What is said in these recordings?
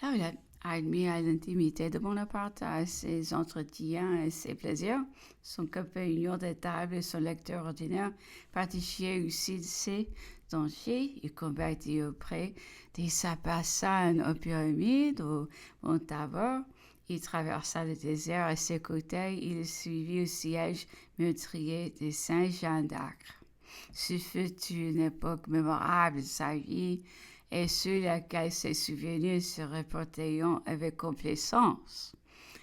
Laurette admire l'intimité de Bonaparte, ses entretiens et ses plaisirs. Son compagnon de table et son lecteur ordinaire participaient aussi de ses dangers. Il combattit auprès des Sarrasins aux pyramides, au Mont Tabor. Il traversa le désert à ses côtés. Il suivit au siège meurtrier de Saint-Jean d'Acre. Ce fut une époque mémorable de sa vie et sur laquelle ses souvenirs se reporteront avec complaisance.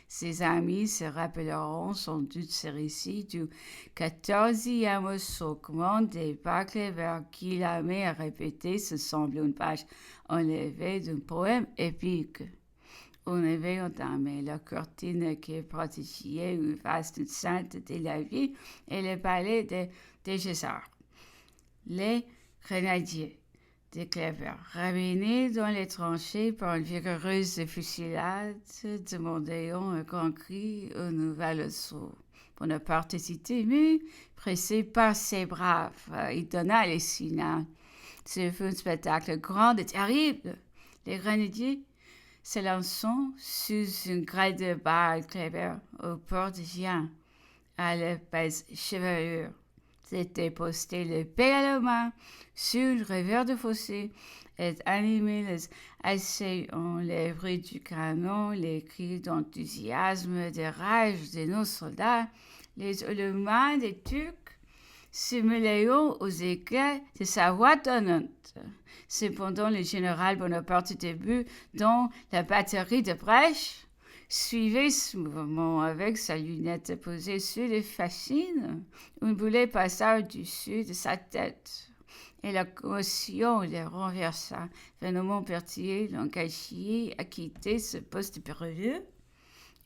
Ses amis se rappelleront sans doute ce récit du 14e segment des vers qu'il aimait à répéter. Ce semble une page enlevée d'un poème épique. On avait entamé la cortine qui protégeait une vaste sainte de la vie et le palais des Gésards. Les grenadiers de Cléber, ramenés dans les tranchées par une vigoureuse fusillade, demanderont un grand cri au nouvel assaut. Bonaparte s'est ému, pressé par ses braves. Il donna les signaux. Ce fut un spectacle grand et terrible. Les grenadiers s'élançant sous une grille de balles Cléber au port de Gien, à l'épaisse chevelure. C'était posté l'épée à la main sur le revers du fossé et animé les assaillants, les bruits du canon, les cris d'enthousiasme, de rage de nos soldats, les hurlements des Turcs se mêlant aux éclats de sa voix tonnante. Cependant, le général Bonaparte début dans la batterie de Brèche suivait ce mouvement avec sa lunette posée sur les fascines. Un boulet passa au-dessus de sa tête et la commotion le renversa. Vénément Berthier, l'engagier, a quitté ce poste périlleux.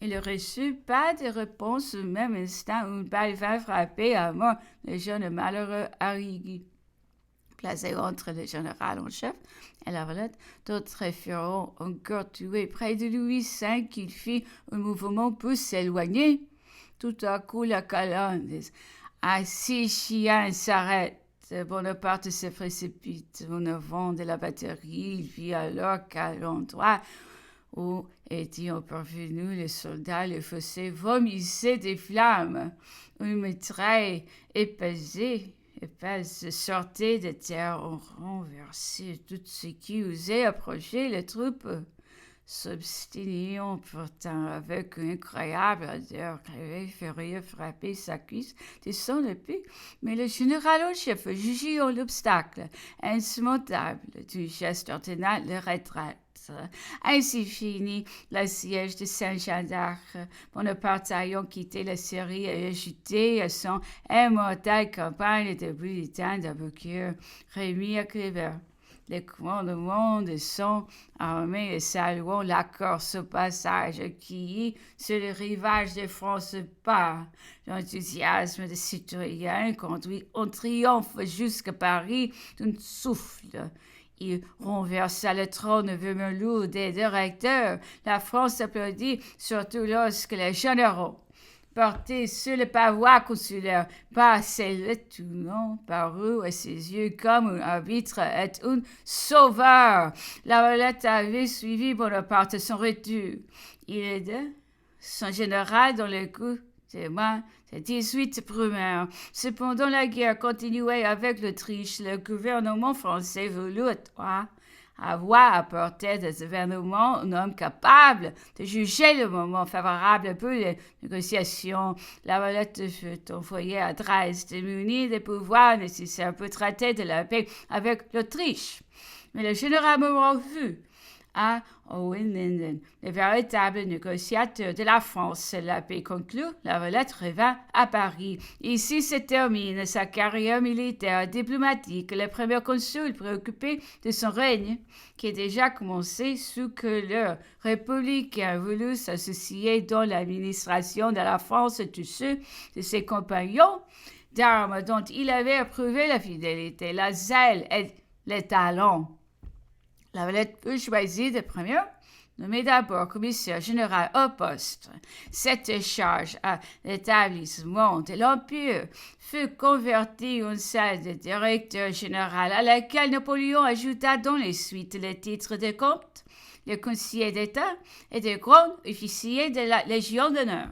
Il ne reçut pas de réponse au même instant où une balle vint frapper à mort le jeune malheureux Arrigui. Placé entre le général en chef et la Valette, d'autres furent encore tués. Près de Louis V, il fit un mouvement pour s'éloigner. Tout à coup, la colonne des six chiens s'arrête. Bonaparte se précipite en avant de la batterie. Il vit alors qu'à l'endroit où étaient parvenus les soldats, le fossé vomissait des flammes. Une mitraille épaisse sortait de terre en renversait tout ce qui osait approcher les troupes. S'obstinant pourtant avec une incroyable ardeur, Crévé furieux frapper sa cuisse de son épée, mais le général en chef jugeait l'obstacle insurmontable du geste ordonnant le retraite. Ainsi finit le siège de Saint-Jean d'Acre. Bonaparte ayant quitté la Syrie et ajouté à son immortelle campagne de bulletins d'Aboukir, remis à Cléber. Les commandements de son armée et saluant la Corse au passage qui, sur le rivage de France, par l'enthousiasme des citoyens, conduit en triomphe jusqu'à Paris d'un souffle. Il renversa le trône vermelou des directeurs. La France applaudit, surtout lorsque les généraux, portés sur le pavois consulaire, passaient le tournant parut à ses yeux comme un arbitre et un sauveur. La Valette avait suivi Bonaparte à son retour. Il aida son général dans le coup de main des 18 Brumaire. Cependant, la guerre continuait avec l'Autriche. Le gouvernement français voulut avoir à portée des événements un homme capable de juger le moment favorable pour les négociations. La Valette fut envoyée à Dresde, munie des pouvoirs nécessaires pour traiter de la paix avec l'Autriche. Mais le général Moreau à Hohenlinden, le véritable négociateur de la France. La paix conclue, la Valette revint à Paris. Ici se termine sa carrière militaire et diplomatique. Le premier consul préoccupé de son règne, qui a déjà commencé sous que le républicain voulut s'associer dans l'administration de la France et tous ceux de ses compagnons d'armes dont il avait approuvé la fidélité, la zèle et les talents. La Valette fut choisie de premier nommé d'abord commissaire général au poste. Cette charge à l'établissement de l'Empire fut convertie en salle de directeur général à laquelle Napoléon ajouta dans les suites les titres de comte, de conseiller d'État et de grand officier de la Légion d'honneur.